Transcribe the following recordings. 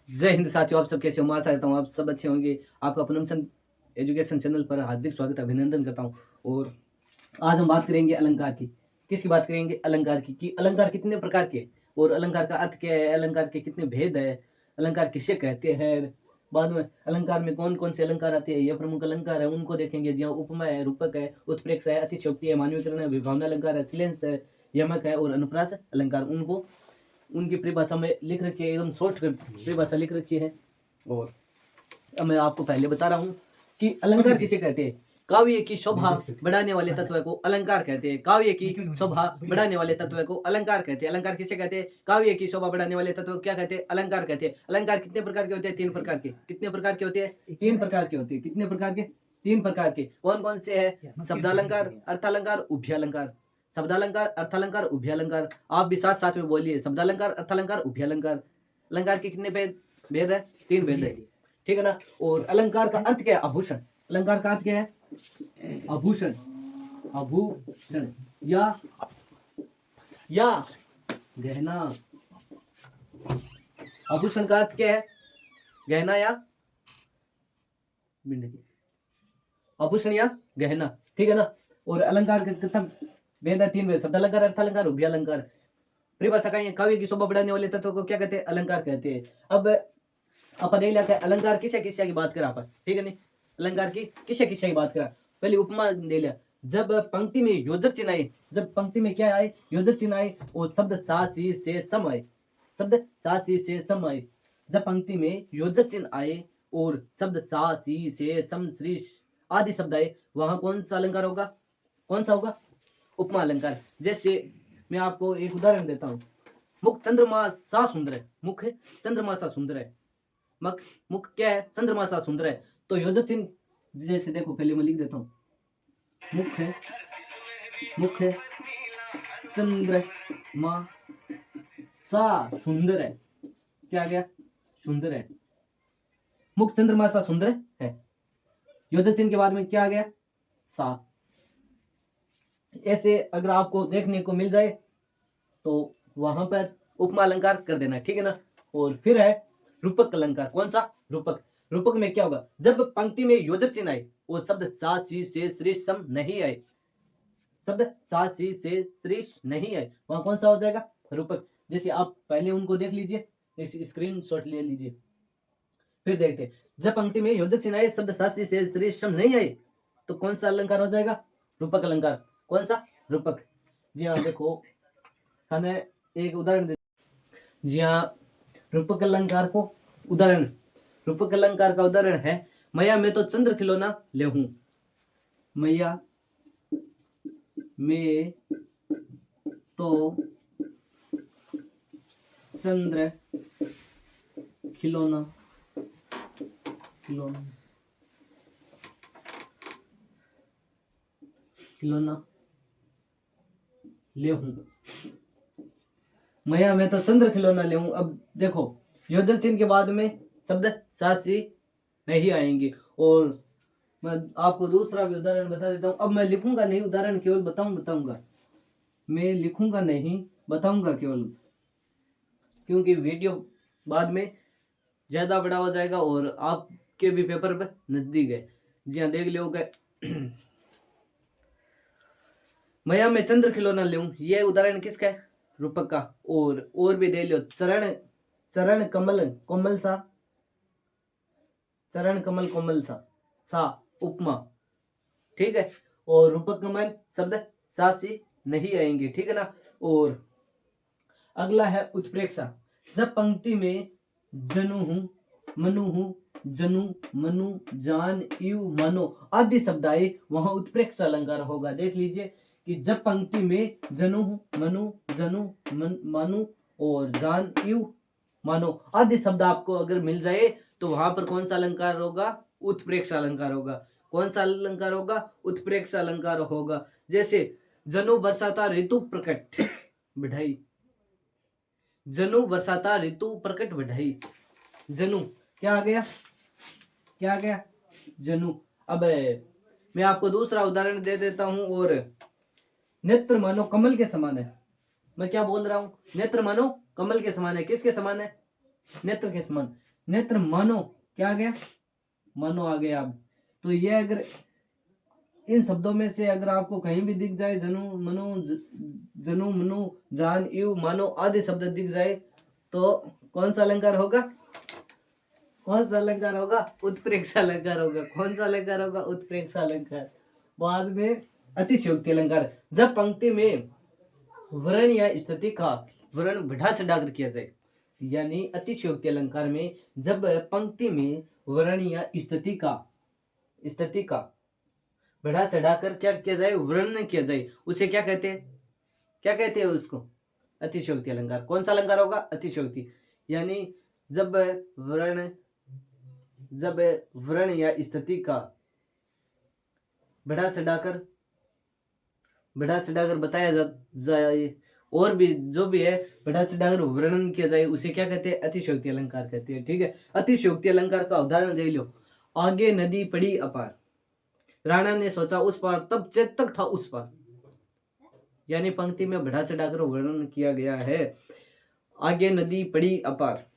जय हिंद साथियों, आप सब कैसे हो? मैं आशा करता हूँ आप सब अच्छे होंगे। आपका पूनमचंद एजुकेशन चैनल पर हार्दिक स्वागत अभिनंदन करता हूँ। और आज हम बात करेंगे अलंकार की। किसकी बात करेंगे? अलंकार की। कि अलंकार कितने प्रकार के हैं और अलंकार का अर्थ क्या है, अलंकार के कितने भेद है, अलंकार किसे कहते हैं। बाद में अलंकार में कौन कौन से अलंकार आते हैं, ये प्रमुख अलंकार है उनको देखेंगे। जहाँ उपमा है, रूपक है, उत्प्रेक्ष है, अतिशयोक्ति है, मानवीकरण है, विभावना अलंकार है, श्लेष है, यमक है और अनुप्रास अलंकार। उनको उनकी परिभाषा में लिख रखी है, एकदम शॉर्ट परिभाषा लिख रखी है। और अब मैं आपको पहले बता रहा हूँ कि अलंकार किसे कहते हैं। काव्य की शोभा बढ़ाने वाले तत्व को अलंकार कहते हैं। काव्य की शोभा बढ़ाने वाले तत्व को अलंकार कहते हैं। अलंकार किसे कहते हैं? काव्य की शोभा बढ़ाने वाले तत्व को क्या कहते हैं? अलंकार कहते हैं। अलंकार कितने प्रकार के होते हैं? 3 प्रकार के। कितने प्रकार के होते हैं? 3 प्रकार के होते हैं। कितने प्रकार के? 3 प्रकार के। कौन कौन से है? शब्दालंकार, अर्थालंकार, उभयालंकार। शब्दालंकार, अर्थालंकार, उभयालंकार। आप भी साथ साथ में बोलिए। शब्दालंकार, अर्थालंकार, उभयालंकार। अलंकार के कितने भेद है? 3 भेद है, ठीक है ना। और अलंकार का अर्थ क्या है? आभूषण। अलंकार का अर्थ क्या है? आभूषण। आभूषण या गहना। आभूषण का अर्थ क्या है? गहना या आभूषण या गहना, ठीक है ना। और अलंकार के कितना भेद है? 3 भेद। शब्दालंकार, अर्थालंकार, उभयालंकार। परिभाषा का है, काव्य की शोभा बढ़ाने वाले तत्व को क्या कहते हैं? अलंकार कहते हैं। अब अपन देख लेते हैं अलंकार किसे किसे की बात करा अपन, ठीक है नहीं। अलंकार की किसे किसे की बात करा। पहले उपमा दे लिया। जब पंक्ति में योजक चिन्ह आए, जब पंक्ति में क्या आए? योजक चिन्ह आए और शब्द सा सी से सम आए। शब्द सा सी से सम आए। जब पंक्ति में योजक चिन्ह आए और शब्द सा सी से सम श्री आदि शब्द आए, वहां कौन सा अलंकार होगा? कौन सा होगा? उपमा अलंकार। जैसे मैं आपको एक उदाहरण देता हूँ। मुख चंद्रमा सा सुंदर है। मुख चंद्रमा सा सुंदर है। मुख क्या है? चंद्रमा सा सुंदर है। तो योजक चिन्ह जैसे देखो, पहले मैं लिख देता हूँ। मुख है चंद्रमा सा सुंदर है। क्या आ गया? सुंदर है। मुख चंद्रमा सा सुंदर है। योजक चिन्ह के बाद में क्या आ गया? सा। ऐसे अगर आपको देखने को मिल जाए तो वहां पर उपमा अलंकार कर देना, ठीक है ना। और फिर है रूपक अलंकार। कौन सा? रूपक। रूपक में क्या होगा? जब पंक्ति में योजक चिन्ह आए और शब्द सा सी से श्री सम नहीं आए, शब्द सा सी से श्री नहीं आए, वहां कौन सा हो जाएगा? रूपक। जैसे आप पहले उनको देख लीजिए, इस स्क्रीन शॉट ले लीजिए, फिर देखते हैं। जब पंक्ति में योजक चिन्ह आए, शब्द सा सी से श्री सम नहीं आए, तो कौन सा अलंकार हो जाएगा? रूपक अलंकार। कौन सा? रूपक। जी हाँ, देखो हमें एक उदाहरण दे। जी हाँ, रूपक अलंकार को उदाहरण, रूपक अलंकार का उदाहरण है, मैया मैं तो चंद्र खिलौना ले हूं। मैया मैं तो चंद्र खिलौना खिलौना खिलौना ले हूं। मैया मैं तो चंद्र खिलौना ले हूं। अब देखो, योजक चिन्ह के बाद में शब्द सा सी नहीं आएंगे। और मैं आपको दूसरा भी उदाहरण बता देता हूं। अब मैं लिखूंगा नहीं, उदाहरण केवल बताऊंगा। मैं लिखूंगा नहीं, बताऊंगा केवल, क्योंकि वीडियो बाद में ज्यादा बड़ा हो जाएगा और आपके भी पेपर पर नजदीक है। जी हाँ, देख लियोगे। मैया मैं चंद्र खिलौना ले हूं, यह उदाहरण किसका है? रूपक का। और भी दे लियो। चरण चरण कमल कोमल सा, चरण कमल कोमल सा, सा उपमा, ठीक है। और रूपक कमल शब्द सा सी नहीं आएंगे, ठीक है ना। और अगला है उत्प्रेक्षा। जब पंक्ति में जनु हूं, मनु हूं, जनु, मनु, जान, यू, मानो आदि शब्द आए, वहां उत्प्रेक्षा अलंकार होगा। देख लीजिए कि जब पंक्ति में जनु हूं, मनु, जनु, मानु और जान, यू, मानो आदि शब्द आपको अगर मिल जाए तो वहां पर कौन सा अलंकार होगा? उत्प्रेक्षा अलंकार होगा। कौन सा अलंकार होगा? उत्प्रेक्षा अलंकार होगा। जैसे जनु बरसाता ऋतु प्रकट बढ़ाई। जनु बरसाता ऋतु प्रकट बढ़ाई। जनु क्या आ गया? क्या आ गया? जनु। अब मैं आपको दूसरा उदाहरण दे देता हूं। और नेत्र मानो कमल के समान है। मैं क्या बोल रहा हूं? नेत्र मानो कमल के समान है। किसके समान है? नेत्र के समान। नेत्र मानो, क्या आ गया, मानो आ गया। अब तो ये अगर इन शब्दों में से अगर आपको कहीं भी दिख जाए जनु मनु जनु मनु जान इव मानो आदि शब्द दिख जाए तो कौन सा अलंकार होगा, कौन सा अलंकार होगा, उत्प्रेक्ष अलंकार होगा। कौन सा अलंकार होगा, उत्प्रेक्ष अलंकार। बाद में अतिशयोक्ति अलंकार, जब पंक्ति में वर्ण या स्थिति का वर्ण बढ़ा चढ़ाकर किया जाए, यानी अतिशयोक्ति अलंकार में जब पंक्ति में वर्ण या स्थिति का बढ़ा चढ़ाकर क्या किया जाए, वर्णन किया जाए, उसे क्या कहते हैं, क्या कहते हैं उसको, अतिशयोक्ति अलंकार। कौन सा अलंकार होगा, अतिशयोक्ति। यानी जब वर्ण या स्थिति का बढ़ा चढ़ाकर बताया जाए और भी जो भी है बढ़ा चढ़ाकर वर्णन किया जाए, उसे क्या कहते हैं, अतिशयोक्ति अलंकार कहते हैं। ठीक है, अतिशयोक्ति अलंकार का उदाहरण दे लो। आगे नदी पड़ी अपार, राणा ने सोचा उस पार, तब चेतक था उस पार। यानी पंक्ति में बढ़ा चढ़ाकर वर्णन किया गया है। आगे नदी पड़ी अपार,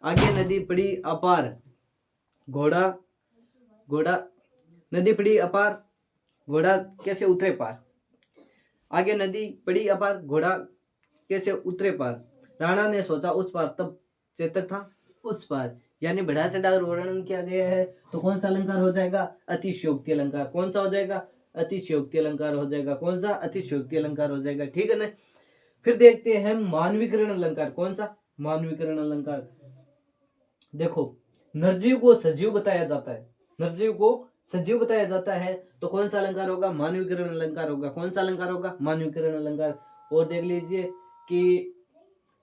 आगे नदी पड़ी अपार, घोड़ा नदी पड़ी अपार, घोड़ा कैसे उतरे पार। आगे नदी पड़ी अपार, घोड़ा कैसे उतरे पार, राणा ने सोचा उस पार, तब चेतक था उस पार। यानी बढ़ा चढ़ाकर वर्णन किया गया है, तो कौन सा अलंकार हो जाएगा, अतिशयोक्ति अलंकार। कौन सा हो जाएगा, अतिशयोक्ति अलंकार हो जाएगा। कौन सा, अतिशयोक्ति अलंकार हो जाएगा। ठीक है ना। फिर देखते हैं मानवीकरण अलंकार। कौन सा, मानवीकरण अलंकार। देखो, निर्जीव को सजीव बताया जाता है, निर्जीव को सजीव बताया जाता है, तो कौन सा अलंकार होगा, मानवीकरण अलंकार होगा। कौन सा अलंकार होगा, मानवीकरण अलंकार। और देख लीजिए कि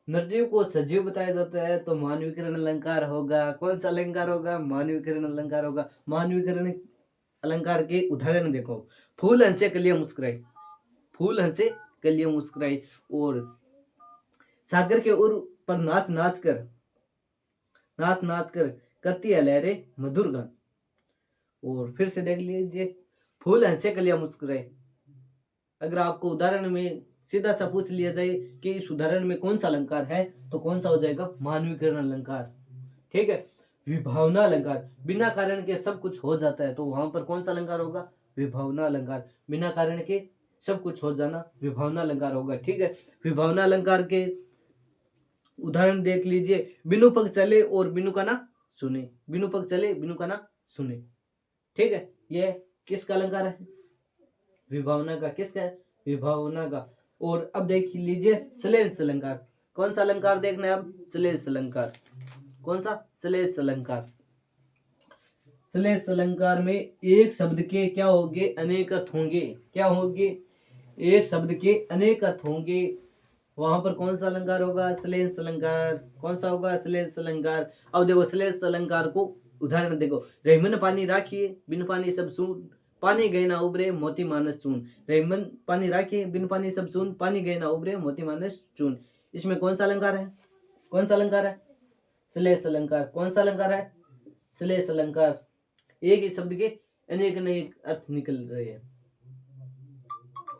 निर्जीव को सजीव बताया जाता है तो मानवीकरण अलंकार होगा। कौन सा अलंकार होगा, मानवीकरण अलंकार होगा। मानवीकरण अलंकार के उदाहरण देखो, फूल हंसे कलियां मुस्कुराई, फूल हंसे कलियां मुस्कुराई, और सागर के उर पर नाच नाच कर करती है लहरें मधुर गान। और फिर से देख लीजिए, फूल हंसे कलियां मुस्कुराई। अगर आपको उदाहरण में सीधा सा पूछ लिया जाए कि इस उदाहरण में कौन सा अलंकार है, तो कौन सा हो जाएगा, मानवीकरण अलंकार। ठीक है। विभावना अलंकार, बिना कारण के सब कुछ हो जाता है, तो वहां पर कौन सा अलंकार होगा, विभावना अलंकार। बिना कारण के सब कुछ हो जाना, विभावना अलंकार होगा। ठीक है। विभावना अलंकार के उदाहरण देख लीजिए, बिनु पग चले और बिनु का ना सुने, बिनु पग चले बिनु का ना सुने। ठीक है, ये किसका अलंकार है, विभावना का। किसका है, विभावना का। और अब देख लीजिए श्लेष अलंकार। कौन सा अलंकार देखना है अब, श्लेष अलंकार। कौन सा, श्लेष अलंकार। श्लेष अलंकार में एक शब्द के क्या होंगे, अनेक अर्थ होंगे। क्या होंगे, एक शब्द के अनेक अर्थ होंगे। वहां पर कौन सा अलंकार होगा, श्लेष अलंकार। कौन सा होगा, श्लेष अलंकार। अब देखो श्लेष अलंकार को उदाहरण देखो, रहीमन पानी राखिए बिन पानी सब सून, पानी गए ना उबरे मोती मानस चून। रहीमन पानी राखिए बिन पानी सब सून, पानी गए ना उबरे मोती मानस चून। इसमें कौन सा अलंकार है, कौन सा अलंकार है, श्लेष अलंकार। कौन सा अलंकार है, श्लेष अलंकार। एक ही शब्द के अनेक अनेक अर्थ निकल रहे हैं।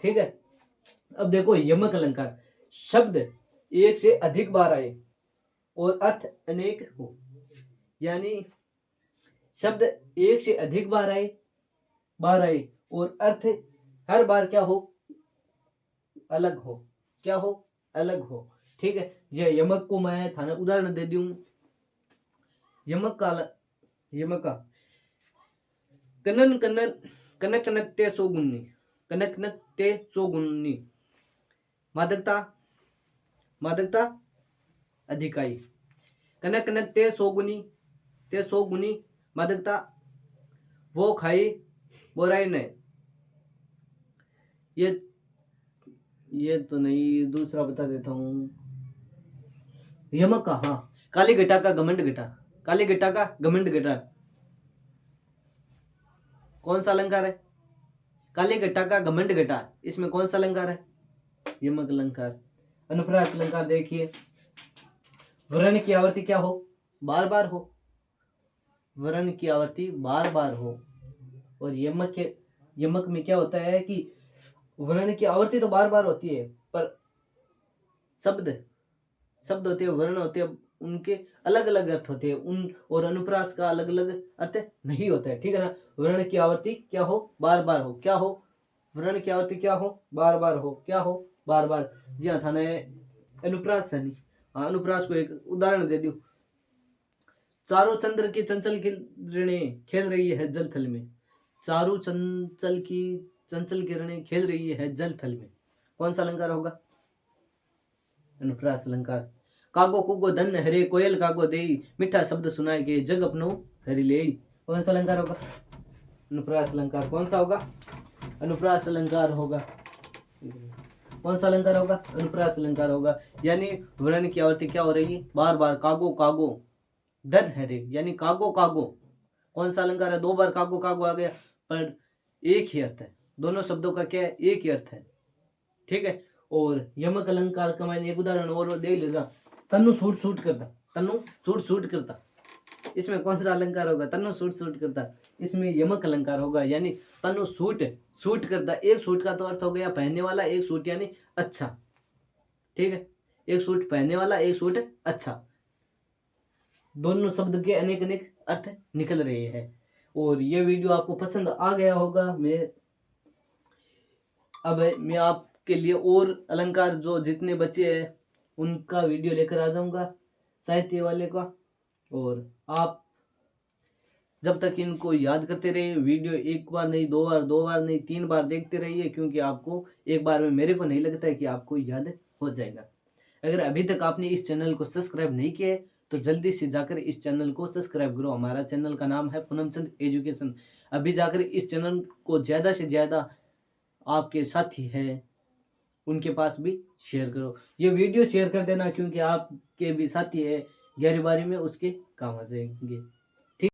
ठीक है। अब देखो यमक अलंकार, शब्द एक से अधिक बार आए और अर्थ अनेक हो। यानी शब्द एक से अधिक बार आए और अर्थ हर बार क्या हो, अलग हो। क्या हो, अलग हो। ठीक है। ये यमक को मैं थाना उदाहरण दे दूं। यमक का कनन कनन कनक कनक ते सो गुन्नी, कनक कनक ते सो गुन्नी। मादकता अधिकाई, कनक कनक ते सो गुनी मादकता वो खाई बोराई ने। ये तो नहीं, दूसरा बता देता हूं। यमक का, हाँ, काली घटा का घमंड घटा, काली घटा का घमंड घटा। कौन सा अलंकार है, काली घटा का घमंड घटा। इसमें कौन सा अलंकार है, यमक अलंकार। अनुप्रास अलंकार देखिए, वर्ण की आवृत्ति क्या हो, बार बार हो, वर्ण की आवृत्ति बार बार हो। और यमक में क्या होता है कि वर्ण की आवृत्ति तो बार बार होती है, पर शब्द होते हैं, वर्ण होते हैं उनके अलग अलग अर्थ होते हैं उन, और अनुप्रास का अलग अलग अर्थ नहीं होता है, ठीक है ना। वर्ण की आवृत्ति क्या हो, बार बार हो, क्या हो, वर्ण की आवृत्ति क्या हो, बार बार हो, क्या हो, बार बार। जी हाँ, थाने अनुप्रास है नहीं। हाँ, अनुप्रास को एक उदाहरण दे दू। चारों चंद्र की चंचल किरणें खेल रही है जल थल में। चारों चंचल किरणें खेल रही है जल थल में। कौन सा अलंकार होगा, अनुप्रास अलंकार। कागो कुगो धन हरे कोयल कागो देई, मीठा शब्द सुनाए के जग अपनो हरि ले। कौन सा अलंकार होगा, अनुप्रास अलंकार। कौन सा होगा, अनुप्रास अलंकार होगा। कौन सा अलंकार होगा, अनुप्रास अलंकार होगा। यानी वर्ण की आवृत्ति क्या हो रही है, बार बार। कागो कागो धन हरे, यानी कागो कागो। कौन सा अलंकार है, दो बार कागो कागो आ गया, पर एक ही अर्थ है, दोनों शब्दों का क्या है, एक ही अर्थ है, ठीक है। और यमक अलंकार का मैंने एक उदाहरण और दे लेगा। तनु सूट सूट करता, तनु सूट सूट करता, इसमें कौन सा अलंकार होगा, तनु सूट सूट करता, इसमें यमक अलंकार होगा। यानी तनु सूट सूट करता, एक सूट का तो अर्थ हो गया पहनने वाला, एक सूट यानी अच्छा, ठीक है। एक सूट पहनने वाला, एक सूट अच्छा, दोनों शब्द के अनेक अनेक अर्थ निकल रहे हैं। और ये वीडियो आपको पसंद आ गया होगा। अब मैं आपके लिए और अलंकार जो जितने बचे हैं उनका वीडियो लेकर आ जाऊंगा, साहित्य वाले का। और आप जब तक इनको याद करते रहिए, वीडियो एक बार नहीं, दो बार नहीं, 3 बार देखते रहिए, क्योंकि आपको एक बार में, मेरे को नहीं लगता है कि आपको याद हो जाएगा। अगर अभी तक आपने इस चैनल को सब्सक्राइब नहीं किया है तो जल्दी से जाकर इस चैनल को सब्सक्राइब करो। हमारा चैनल का नाम है पूनमचंद एजुकेशन। अभी जाकर इस चैनल को ज़्यादा से ज़्यादा आपके साथी हैं उनके पास भी शेयर करो। ये वीडियो शेयर कर देना, क्योंकि आपके भी साथी है 11वीं 12वीं में, उसके काम आ जाएंगे।